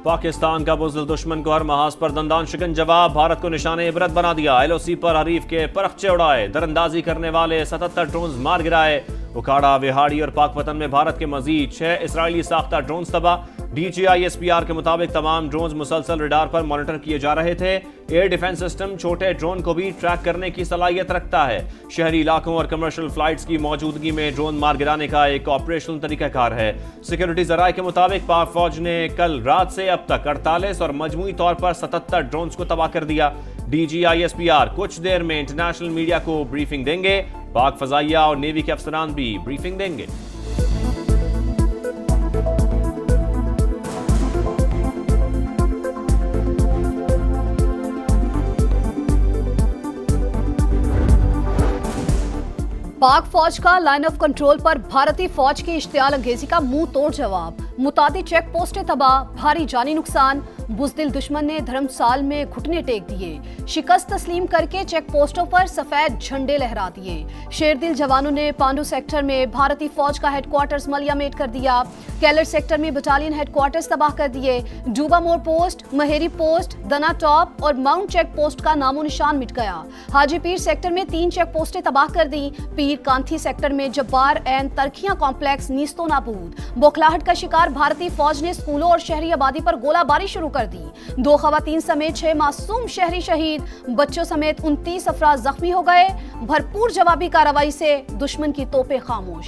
पाकिस्तान का बुज़दिल दुश्मन को हर महाज पर दंदान शिकन जवाब, भारत को निशाने इबरत बना दिया। LOC पर हरीफ के परखचे उड़ाए, दरअंदाजी करने वाले 77 ड्रोन मार गिराए। उखाड़ा, विहाड़ी और पाकपतन में भारत के मजीद 6 इसराइली साख्ता ड्रोन तबाह। DJI SPR के मुताबिक तमाम ड्रोन मुसलसल रडार पर मॉनिटर किए जा रहे थे। एयर डिफेंस सिस्टम छोटे ड्रोन को भी ट्रैक करने की सलाहियत रखता है। शहरी इलाकों और कमर्शियल फ्लाइट्स की मौजूदगी में ड्रोन मार गिराने का एक ऑपरेशनल तरीकाकार है। सिक्योरिटी जराये के मुताबिक पाक फौज ने कल रात से अब तक 48 और मजमूई तौर पर 77 ड्रोन को तबाह कर दिया। DJI SPR कुछ देर में इंटरनेशनल मीडिया को ब्रीफिंग देंगे। पाक फजाइया और नेवी के अफसरान भी ब्रीफिंग देंगे। पाक फौज का लाइन ऑफ कंट्रोल पर भारतीय फौज की इश्तियाल अंगेजी का मुंह तोड़ जवाब। मुतादी चेक पोस्टें तबाह, भारी जानी नुकसान। बुज़दिल दुश्मन ने धर्मसाल में घुटने टेक दिए। शिकस्त तस्लीम करके चेक पोस्टों पर सफेद झंडे लहरा दिए। शेरदिल जवानों ने पांडू सेक्टर में भारतीय फौज का हेडक्वार्टर्स मलियामेट कर दिया। कैलर सेक्टर में बटालियन हेडक्वार्टर्स तबाह कर दिए। डूबा मोड़ पोस्ट, महेरी पोस्ट, दना टॉप और माउंट चेक पोस्ट का नामो निशान मिट गया। हाजी पीर सेक्टर में 3 चेक पोस्टें तबाह कर दी। पीर कांथी सेक्टर में जब्बार एंड तरखियां कॉम्प्लेक्स नीस्तो नाबूद। बौखलाहट का शिकार भारतीय फौज ने स्कूलों और शहरी आबादी पर गोलाबारी शुरू कर दी। 2 खवातीन समेत 6 मासूम शहरी शहीद, बच्चों समेत 29 अफराद जख्मी हो गए। भरपूर जवाबी कार्रवाई से दुश्मन की तोपें खामोश।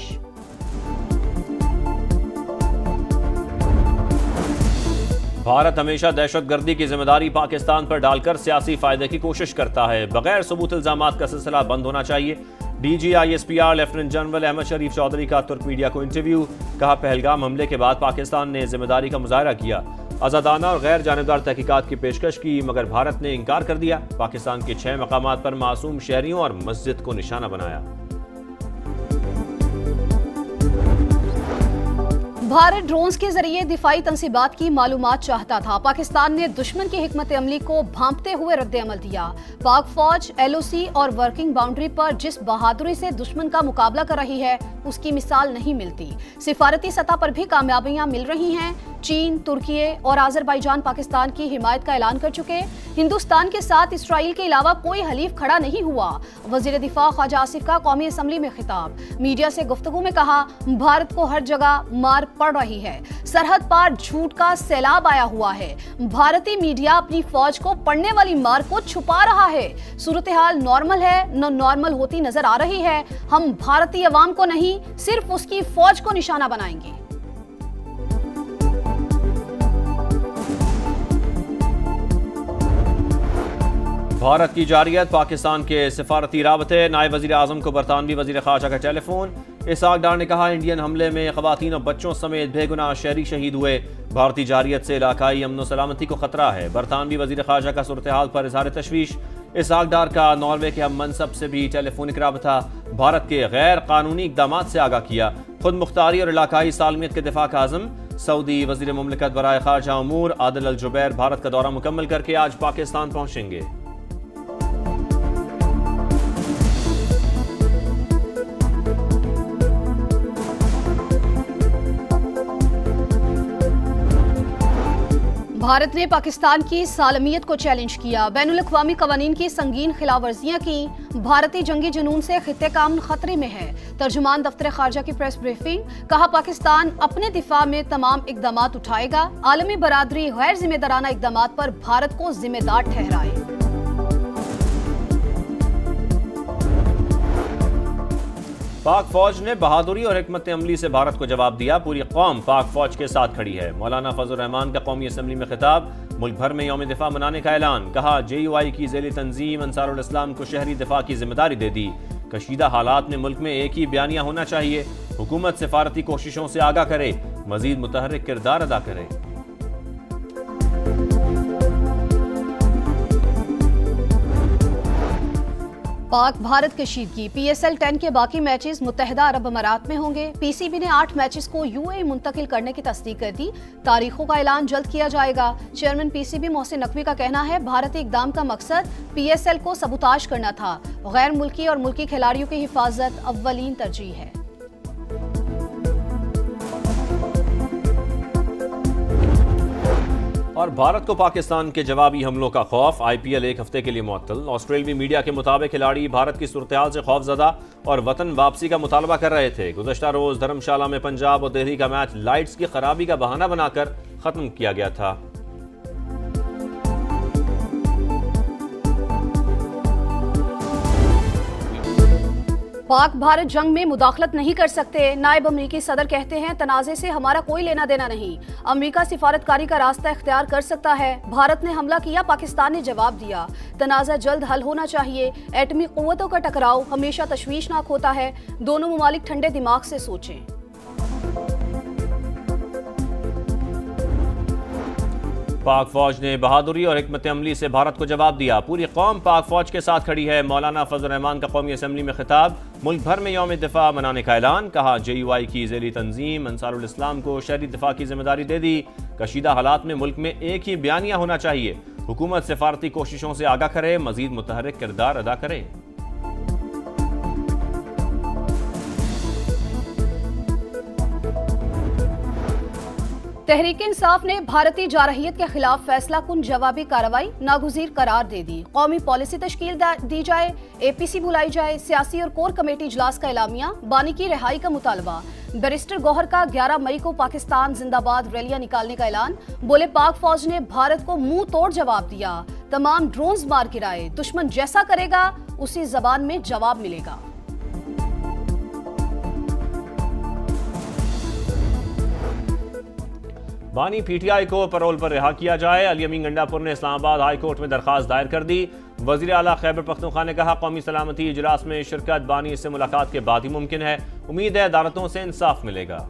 भारत हमेशा दहशतगर्दी की जिम्मेदारी पाकिस्तान पर डालकर सियासी फायदे की कोशिश करता है। बगैर सबूत इल्जामात का सिलसिला बंद होना चाहिए। DJI SPR lieutenant general Ahmed Sharif Chaudhry का तुर्क मीडिया को इंटरव्यू। कहा, पहलगाम हमले के बाद पाकिस्तान ने जिम्मेदारी का मुजाहरा किया, आज़ादाना और गैर जानिबदार तहकीकात की पेशकश की, मगर भारत ने इनकार कर दिया। पाकिस्तान के 6 मकामात पर मासूम शहरियों और मस्जिद को निशाना बनाया। भारत ड्रोन्स के जरिए दिफाई तंसीबात की मालूमात चाहता था। पाकिस्तान ने दुश्मन की हिकमत अमली को भांपते हुए रद्द-ए-अमल दिया। पाक फौज LOC और वर्किंग बाउंड्री पर जिस बहादुरी से दुश्मन का मुकाबला कर रही है, उसकी मिसाल नहीं मिलती। सिफारती सतह पर भी कामयाबियां मिल रही हैं। चीन, तुर्की और आज़रबाईजान पाकिस्तान की हिमायत का ऐलान कर चुके। हिंदुस्तान के साथ इसराइल के अलावा कोई हलीफ खड़ा नहीं हुआ। वजीर दिफा ख्वाजा आसिफ का कौमी असम्बली में खिताब। मीडिया से गुफ्तगू में कहा, भारत को हर जगह मार पड़ रही है। सरहद पार झूठ का सैलाब आया हुआ है। भारतीय मीडिया अपनी फौज को पड़ने वाली मार को छुपा रहा है। सूरत हाल नॉर्मल है न नॉर्मल होती नजर आ रही है। हम भारतीय अवाम को नहीं, सिर्फ उसकी फौज को निशाना बनाएंगे। भारत की जारियत, पाकिस्तान के सिफारती राबते। नायब वजीर आजम को बरतानवी वजीर खारजा का टेलीफोन। इसहाक डार ने कहा, इंडियन हमले में खवातीन और बच्चों समेत बेगुनाह शहरी शहीद हुए। भारतीय जारियत से इलाकाई अमन सलामती को खतरा है। बरतानवी वजीर खारजा का सूरत हाल पर इजहार तशवीश। इसहाक डार का नॉर्वे के हम मनसब से भी टेलीफोनिक राबता। भारत के गैर कानूनी इकदाम से आगाह किया। खुद मुख्तारी और इलाकाई सालमियत के दिफा का आज़म। सऊदी वजीर मुमलिकत बराए खारजा उमूर आदिल अल जुबैर भारत का दौरा मुकम्मल करके आज पाकिस्तान पहुंचेंगे। भारत ने पाकिस्तान की सालमियत को चैलेंज किया। बैनुल-अक़वामी क़वानीन की संगीन खिलाफवर्जियां की। भारतीय जंगी जुनून से खित्ते का अमन खतरे में है। तर्जुमान दफ्तर खारजा की प्रेस ब्रीफिंग। कहा, पाकिस्तान अपने दिफा में तमाम इकदामात उठाएगा। आलमी बरादरी गैर जिम्मेदाराना इकदामात पर भारत को जिम्मेदार ठहराए। पाक फौज ने बहादुरी और हिकमत अमली से भारत को जवाब दिया। पूरी कौम पाक फौज के साथ खड़ी है। मौलाना फजल रहमान का कौमी असम्बली में खिताब। मुल्क भर में यौम दिफा मनाने का ऐलान। कहा, JUI की ज़ेली तंजीम अंसारुल इस्लाम को शहरी दिफा की जिम्मेदारी दे दी। कशीदा हालात में मुल्क में एक ही बयानिया होना चाहिए। हुकूमत सिफारती कोशिशों से आगाह करे, मजीद मुतहर्रिक किरदार अदा करे। पाक भारत कशीदगी। PSL 10 के बाकी मैचेस मुत्तहिदा अरब अमारात में होंगे। PCB ने 8 मैचेस को UAE मुंतकिल करने की तस्दीक कर दी। तारीखों का ऐलान जल्द किया जाएगा। चेयरमैन PCB मोहसिन नकवी का कहना है, भारतीय इकदाम का मकसद PSL को सबूताज करना था। गैर मुल्की और मुल्की खिलाड़ियों की हिफाजत अव्वलीन तरजीह है। और भारत को पाकिस्तान के जवाबी हमलों का खौफ, IPL एक हफ्ते के लिए मुअत्तल। ऑस्ट्रेलियाई मीडिया के मुताबिक खिलाड़ी भारत की सूरत-ए-हाल से खौफजदा और वतन वापसी का मुतालबा कर रहे थे। गुज़श्ता रोज धर्मशाला में पंजाब और दिल्ली का मैच लाइट्स की खराबी का बहाना बनाकर खत्म किया गया था। पाक भारत जंग में मुदाखलत नहीं कर सकते। नायब अमरीकी सदर कहते हैं तनाज़े से हमारा कोई लेना देना नहीं। अमरीका सिफारतकारी का रास्ता इख्तियार कर सकता है। भारत ने हमला किया, पाकिस्तान ने जवाब दिया। तनाज़ा जल्द हल होना चाहिए। एटमी क़ुव्वतों का टकराव हमेशा तशवीशनाक होता है। दोनों ममालिक ठंडे दिमाग से सोचें। पाक फौज ने बहादुरी और हिकमत अमली से भारत को जवाब दिया। पूरी कौम पाक फौज के साथ खड़ी है। मौलाना फजल रहमान का कौमी असम्बली में खिताब। मुल्क भर में यौम दिफा मनाने का ऐलान। कहा JUI की ज़ेली तंजीम अंसारुल इस्लाम को शहरी दिफा की जिम्मेदारी दे दी। कशीदा हालात में मुल्क में एक ही बयानिया होना चाहिए। हुकूमत सिफारती कोशिशों से आगाह करे, मजीद मुतहर्रिक किरदार अदा करे। तहरीक इंसाफ ने भारतीय जारहियत के खिलाफ फैसला कुन जवाबी कार्रवाई नागुज़ीर करार दे दी। कौमी पॉलिसी तश्कील दी जाए, APC बुलाई जाए। सियासी और कोर कमेटी इजलास का एलामिया। बानी की रिहाई का मुतालबा। बैरिस्टर गौहर का 11 मई को पाकिस्तान जिंदाबाद रैलियां निकालने का ऐलान। बोले पाक फौज ने भारत को मुंह तोड़ जवाब दिया। तमाम ड्रोन्स मार गिराए। दुश्मन जैसा करेगा उसी जबान में जवाब मिलेगा। बानी PTI को पैरोल पर रिहा किया जाए। अली अमीन गंडापुर ने इस्लामाबाद हाई कोर्ट में दरखास्त दायर कर दी। वज़ीर आला खैबर पख्तूनख्वा ने कहा कौमी सलामती इजलास में शिरकत बानी से मुलाकात के बाद ही मुमकिन है। उम्मीद है अदालतों से इंसाफ मिलेगा।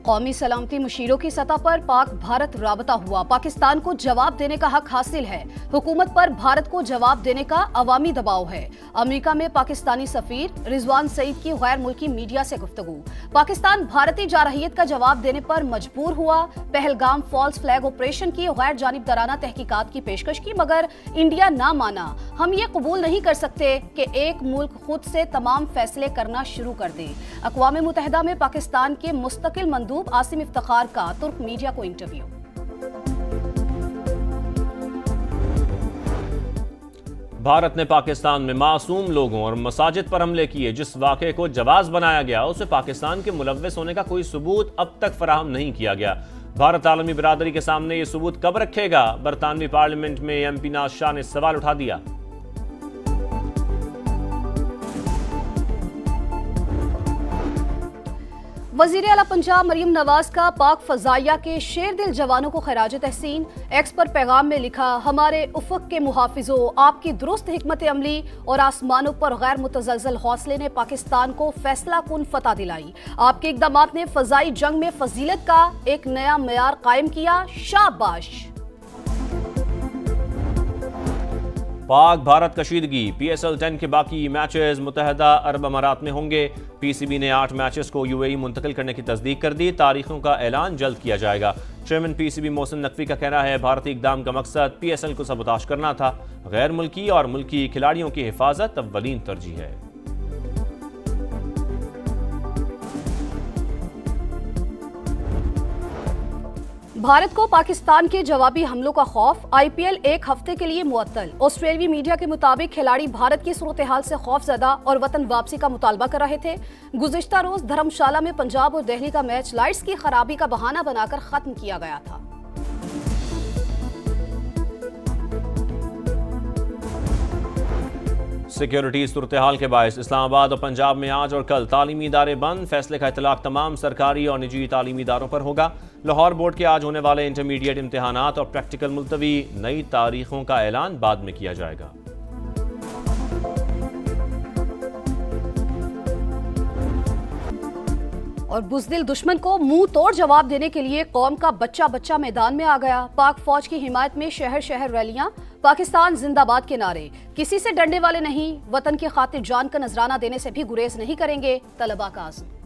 कौमी सलामती मुशीरों की सतह पर पाक भारत राबता हुआ। पाकिस्तान को जवाब देने का हक हासिल है। हुकूमत पर भारत को जवाब देने का अवामी दबाव है। अमेरिका में पाकिस्तानी सफीर रिजवान सईद की गैर मुल्की मीडिया से गुफ्तगू। पाकिस्तान भारतीय जारहियत का जवाब देने पर मजबूर हुआ। पहलगाम फॉल्स फ्लैग ऑपरेशन की गैर जानिबदाराना तहकीकात की पेशकश की, मगर इंडिया ना माना। हम ये कबूल नहीं कर सकते कि एक मुल्क खुद से तमाम फैसले करना शुरू कर दे। अक़वाम मुत्तहिदा में पाकिस्तान के मुस्तकिल मंदूब आसिम इफ्तिखार का तुर्क मीडिया को इंटरव्यू। भारत ने पाकिस्तान में मासूम लोगों और मसाजिद पर हमले किए। जिस वाक़े को जवाज़ बनाया गया उसे पाकिस्तान के मुलव्वस होने का कोई सबूत अब तक फराहम नहीं किया गया। भारत आलमी बिरादरी के सामने ये सबूत कब रखेगा? बरतानवी पार्लियामेंट में MP नाज शाह ने सवाल उठा दिया। वज़ीर आला पंजाब मरियम नवाज का पाक फजाइया के शेर दिल जवानों को खराज तहसीन। एक्स पर पैगाम में लिखा, हमारे उफ़क़ के मुहाफ़िज़ों, आपकी दुरुस्त हिकमत अमली और आसमानों पर गैर मुतज़लज़ल हौसले ने पाकिस्तान को फैसला कुन फतह दिलाई। आपके इक़दामात ने फ़ज़ाई जंग में फजीलत का एक नया मेयार कायम किया। शाबाश। पाक भारत कशीदगी। PSL 10 के बाकी मैचेस मुत्तहदा अरब अमारात में होंगे। PCB ने 8 मैचेस को UAE मुंतकिल करने की तस्दीक कर दी। तारीखों का ऐलान जल्द किया जाएगा। चेयरमैन PCB मोहसिन नकवी का कहना है भारतीय इक़दाम का मकसद PSL को सबोताश करना था। गैर मुल्की और मुल्की खिलाड़ियों की हिफाजत अव्वलीन तरजीह है। भारत को पाकिस्तान के जवाबी हमलों का खौफ। IPL एक हफ्ते के लिए मुअत्तल। ऑस्ट्रेलियाई मीडिया के मुताबिक खिलाड़ी भारत की सूरत-ए-हाल से खौफजदा और वतन वापसी का मुतालबा कर रहे थे। गुज़िश्ता रोज धर्मशाला में पंजाब और दिल्ली का मैच लाइट्स की खराबी का बहाना बनाकर खत्म किया गया था। सिक्योरिटी सूरत-ए-हाल के बायस इस्लामाबाद और पंजाब में आज और कल तालीमी इदारे बंद। फैसले का इतलाक तमाम सरकारी और निजी तालीमी इदारों पर होगा। लाहौर बोर्ड के आज होने वाले इंटरमीडिएट इम्तिहानात और प्रैक्टिकल मुलतवी। नई तारीखों का ऐलान बाद में किया जाएगा। और बुज़दिल दुश्मन को मुंह तोड़ जवाब देने के लिए कौम का बच्चा बच्चा मैदान में आ गया। पाक फौज की हिमायत में शहर शहर रैलियां। पाकिस्तान जिंदाबाद के नारे। किसी से डरने वाले नहीं। वतन की खातिर जान का नजराना देने से भी गुरेज नहीं करेंगे। तलबा का आज़म।